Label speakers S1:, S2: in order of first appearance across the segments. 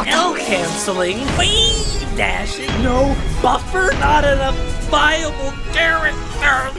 S1: L canceling, wave dashing, no buffer, not enough viable character.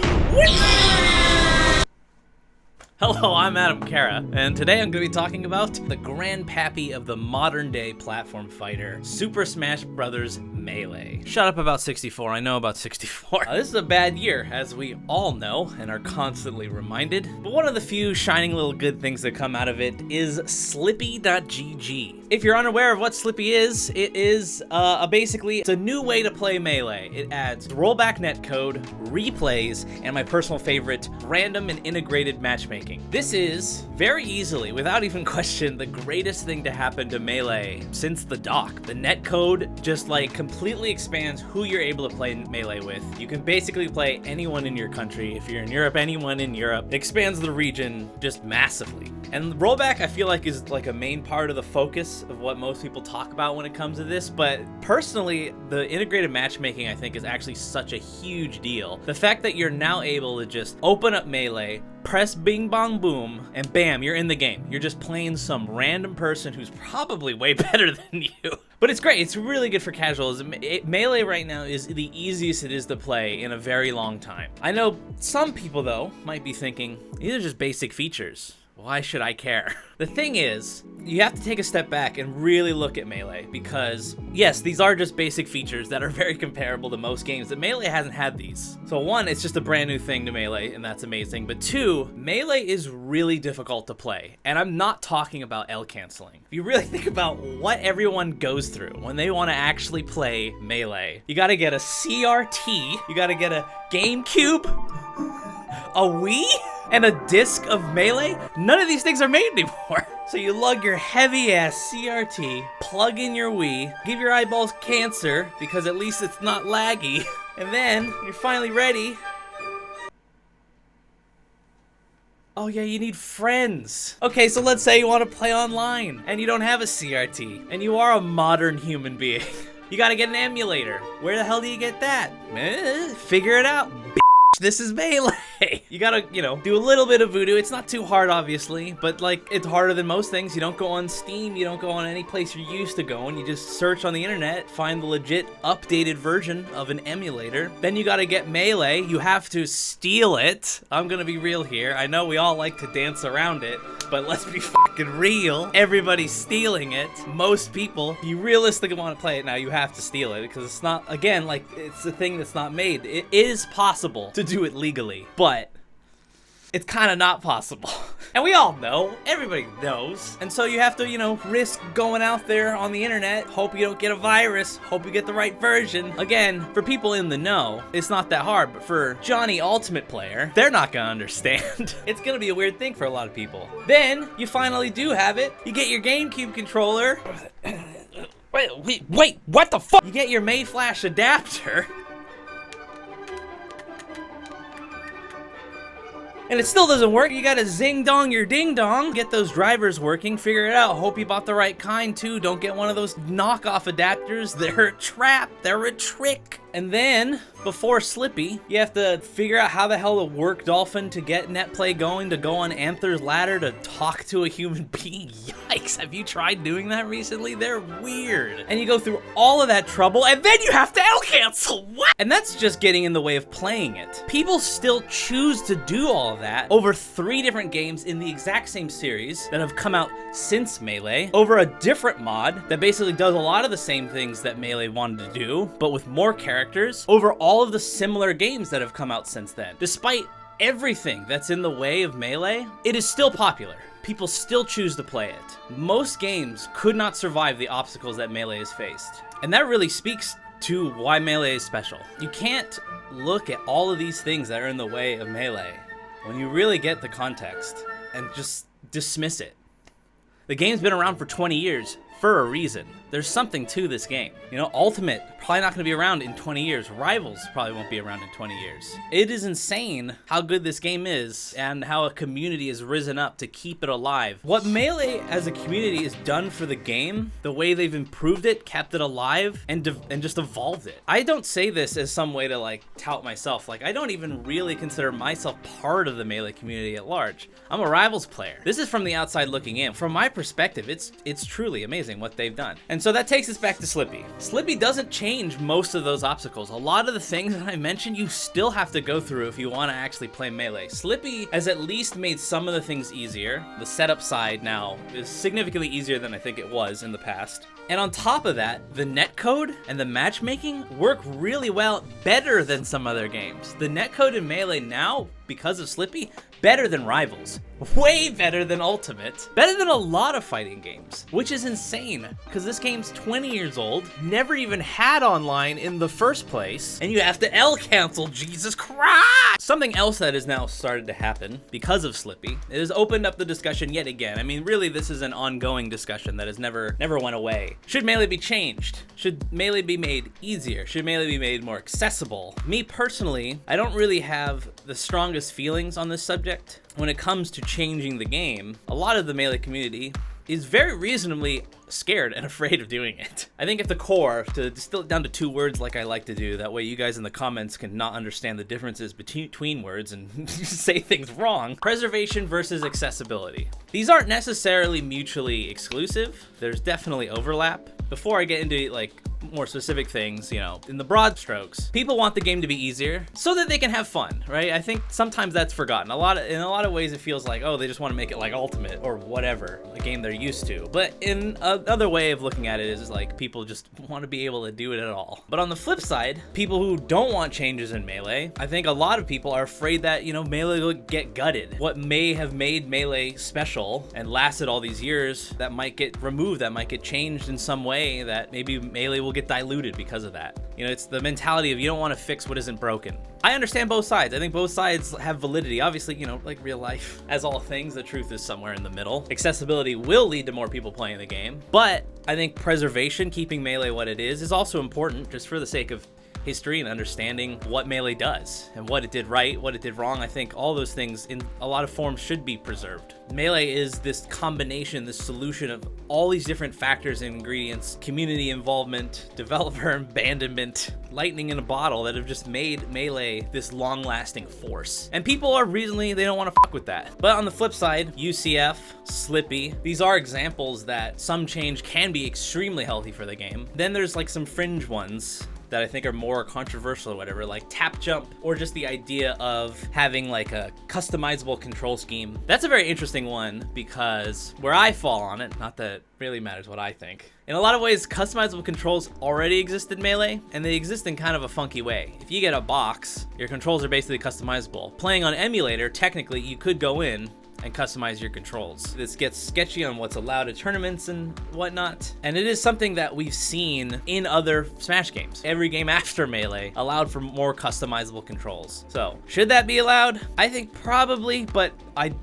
S1: Hello, I'm Carra, and today I'm going to be talking about the grandpappy of the modern-day platform fighter, Super Smash Bros. Melee. Shut up about 64, I know about 64. This is a bad year, as we all know, and are constantly reminded, but one of the few shining little good things that come out of it is slippi.gg. If you're unaware of what Slippi is, it is basically, it's a new way to play Melee. It adds rollback netcode, replays, and my personal favorite, random and integrated matchmaking. This is, very easily, without even question, the greatest thing to happen to Melee since the dock. The netcode just like completely expands who you're able to play Melee with. You can basically play anyone in your country. If you're in Europe, anyone in Europe. It expands the region just massively. And rollback, I feel like, is like a main part of the focus of what most people talk about when it comes to this, but personally, the integrated matchmaking, I think, is actually such a huge deal. The fact that you're now able to just open up Melee, press bing bong boom, and bam, you're in the game. You're just playing some random person who's probably way better than you. But it's great, it's really good for casuals. Melee right now is the easiest it is to play in a very long time. I know some people, though, might be thinking, these are just basic features. Why should I care? The thing is, you have to take a step back and really look at Melee, because yes, these are just basic features that are very comparable to most games, but Melee hasn't had these. So one, it's just a brand new thing to Melee, and that's amazing. But two, Melee is really difficult to play, and I'm not talking about L canceling. If you really think about what everyone goes through when they want to actually play Melee, you gotta get a CRT, you gotta get a GameCube, a Wii, and a disc of Melee. None of these things are made anymore. So you lug your heavy ass CRT, plug in your Wii, give your eyeballs cancer because at least it's not laggy, and then you're finally ready. Oh yeah, you need friends. Okay, so let's say you want to play online and you don't have a CRT and you are a modern human being. You gotta get an emulator. Where the hell do you get that? Figure it out. This is Melee. You gotta, do a little bit of voodoo. It's not too hard, obviously, but like, it's harder than most things. You don't go on Steam, you don't go on any place you're used to going. You just search on the internet, find the legit updated version of an emulator. Then you gotta get Melee. You have to steal it. I'm gonna be real here. I know we all like to dance around it, but let's be fucking real. Everybody's stealing it. Most people, if you realistically want to play it now, you have to steal it because it's not, again, like, it's a thing that's not made. It is possible to do it legally, but it's kind of not possible. And we all know, everybody knows. And so you have to, risk going out there on the internet, hope you don't get a virus, hope you get the right version. Again, for people in the know, it's not that hard, but for Johnny Ultimate Player, they're not gonna understand. It's gonna be a weird thing for a lot of people. Then, you finally do have it. You get your GameCube controller. Wait, what the fuck? You get your Mayflash adapter. And it still doesn't work. You gotta zing dong your ding dong. Get those drivers working, figure it out. Hope you bought the right kind too. Don't get one of those knockoff adapters. They're a trap, they're a trick. And then, before Slippi, you have to figure out how the hell to work Dolphin to get netplay going, to go on Anther's ladder, to talk to a human being. Yikes, have you tried doing that recently? They're weird. And you go through all of that trouble, and then you have to L cancel, what? And that's just getting in the way of playing it. People still choose to do all of that over 3 different games in the exact same series that have come out since Melee, over a different mod that basically does a lot of the same things that Melee wanted to do, but with more characters, over all of the similar games that have come out since then. Despite everything that's in the way of Melee, it is still popular. People still choose to play it. Most games could not survive the obstacles that Melee has faced. And that really speaks to why Melee is special. You can't look at all of these things that are in the way of Melee when you really get the context and just dismiss it. The game's been around for 20 years for a reason. There's something to this game. Ultimate, probably not going to be around in 20 years. Rivals probably won't be around in 20 years. It is insane how good this game is and how a community has risen up to keep it alive. What Melee as a community has done for the game, the way they've improved it, kept it alive, and just evolved it. I don't say this as some way to tout myself. I don't even really consider myself part of the Melee community at large. I'm a Rivals player. This is from the outside looking in. From my perspective, it's truly amazing. amazing what they've done. And so that takes us back to Slippi. Slippi doesn't change most of those obstacles. A lot of the things that I mentioned, you still have to go through if you want to actually play Melee. Slippi has at least made some of the things easier. The setup side now is significantly easier than I think it was in the past. And on top of that, the netcode and the matchmaking work really well, better than some other games. The netcode in Melee now, because of Slippi, better than Rivals. Way better than Ultimate. Better than a lot of fighting games, which is insane, because this game's 20 years old, never even had online in the first place, and you have to L cancel, Jesus Christ! Something else that has now started to happen because of Slippi, it has opened up the discussion yet again. I mean, really, this is an ongoing discussion that has never went away. Should Melee be changed? Should Melee be made easier? Should Melee be made more accessible? Me personally, I don't really have the strongest feelings on this subject. When it comes to changing the game, a lot of the Melee community is very reasonably scared and afraid of doing it. I think if the core, to distill it down to 2 words like I like to do, that way you guys in the comments can not understand the differences between words and say things wrong. Preservation versus accessibility. These aren't necessarily mutually exclusive. There's definitely overlap. Before I get into like more specific things, you know, in the broad strokes, people want the game to be easier so that they can have fun, right? I think sometimes that's forgotten. In a lot of ways, it feels like, oh, they just want to make it like Ultimate or whatever, a game they're used to. But in another way of looking at it is like people just want to be able to do it at all. But on the flip side, people who don't want changes in Melee, I think a lot of people are afraid that, you know, Melee will get gutted. What may have made Melee special and lasted all these years, that might get removed, that might get changed in some way, that maybe Melee will get diluted because of that. You know, it's the mentality of you don't want to fix what isn't broken. I understand both sides. I think both sides have validity. Obviously, you know, like real life, as all things, the truth is somewhere in the middle. Accessibility will lead to more people playing the game, but I think preservation, keeping Melee what it is also important, just for the sake of history and understanding what Melee does and what it did right, what it did wrong. I think all those things in a lot of forms should be preserved. Melee is this combination, this solution of all these different factors and ingredients, community involvement, developer abandonment, lightning in a bottle, that have just made Melee this long-lasting force. And people are reasonably, they don't want to fuck with that. But on the flip side, UCF, Slippi, these are examples that some change can be extremely healthy for the game. Then there's like some fringe ones that I think are more controversial or whatever, like tap jump, or just the idea of having like a customizable control scheme. That's a very interesting one, because where I fall on it, not that it really matters what I think, in a lot of ways, customizable controls already exist in Melee, and they exist in kind of a funky way. If you get a box, your controls are basically customizable. Playing on emulator, technically, you could go in and customize your controls. This gets sketchy on what's allowed at tournaments and whatnot. And it is something that we've seen in other Smash games. Every game after Melee allowed for more customizable controls. So, should that be allowed? I think probably, but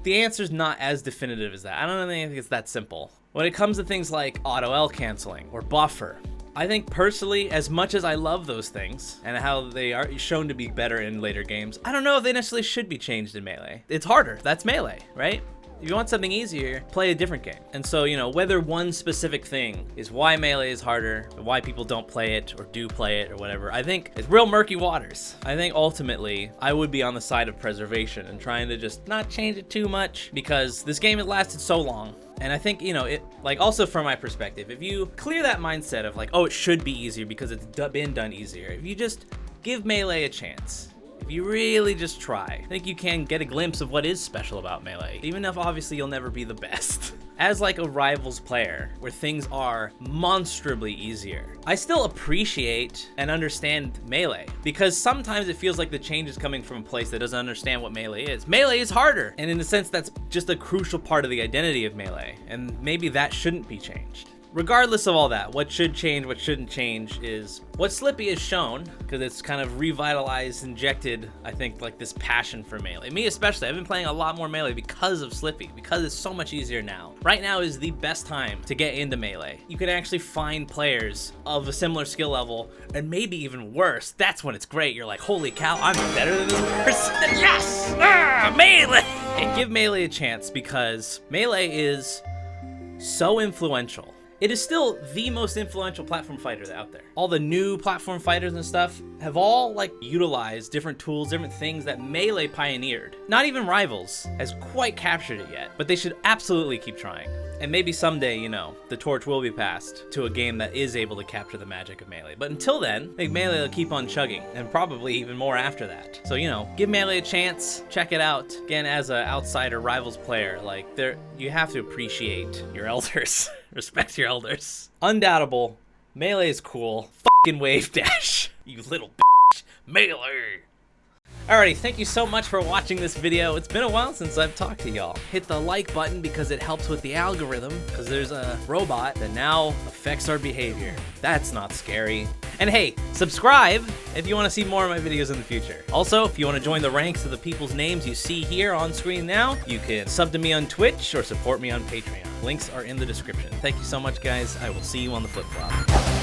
S1: the answer's not as definitive as that. I don't think it's that simple. When it comes to things like auto L canceling or buffer, I think personally, as much as I love those things and how they are shown to be better in later games, I don't know if they necessarily should be changed in Melee. It's harder. That's Melee, right? If you want something easier, play a different game. And so, you know, whether one specific thing is why Melee is harder, or why people don't play it or do play it or whatever, I think it's real murky waters. I think ultimately, I would be on the side of preservation and trying to just not change it too much, because this game has lasted so long. And I think, you know, it, like, also from my perspective, if you clear that mindset of like, oh, it should be easier because it's been done easier, if you just give Melee a chance, if you really just try, I think you can get a glimpse of what is special about Melee, even if obviously you'll never be the best. As like a Rivals player, where things are monstrously easier, I still appreciate and understand Melee, because sometimes it feels like the change is coming from a place that doesn't understand what Melee is. Melee is harder, and in a sense that's just a crucial part of the identity of Melee, and maybe that shouldn't be changed. Regardless of all that, what should change, what shouldn't change is what Slippi has shown, because it's kind of revitalized, injected, I think, like this passion for Melee. Me especially, I've been playing a lot more Melee because of Slippi, because it's so much easier now. Right now is the best time to get into Melee. You can actually find players of a similar skill level, and maybe even worse. That's when it's great. You're like, holy cow, I'm better than this person. Yes! Melee! And give Melee a chance, because Melee is so influential. It is still the most influential platform fighter out there. All the new platform fighters and stuff have all like utilized different tools, different things that Melee pioneered. Not even Rivals has quite captured it yet, but they should absolutely keep trying. And maybe someday, you know, the torch will be passed to a game that is able to capture the magic of Melee. But until then, I think Melee will keep on chugging, and probably even more after that. So, you know, give Melee a chance, check it out. Again, as an outsider Rivals player, like, you have to appreciate your elders. Respect your elders. Undoubtable, Melee is cool. Fucking wave dash, you little bitch. Melee. Alrighty, thank you so much for watching this video. It's been a while since I've talked to y'all. Hit the like button because it helps with the algorithm, because there's a robot that now affects our behavior. That's not scary. And hey, subscribe if you want to see more of my videos in the future. Also, if you want to join the ranks of the people's names you see here on screen now, you can sub to me on Twitch or support me on Patreon. Links are in the description. Thank you so much, guys. I will see you on the flip-flop.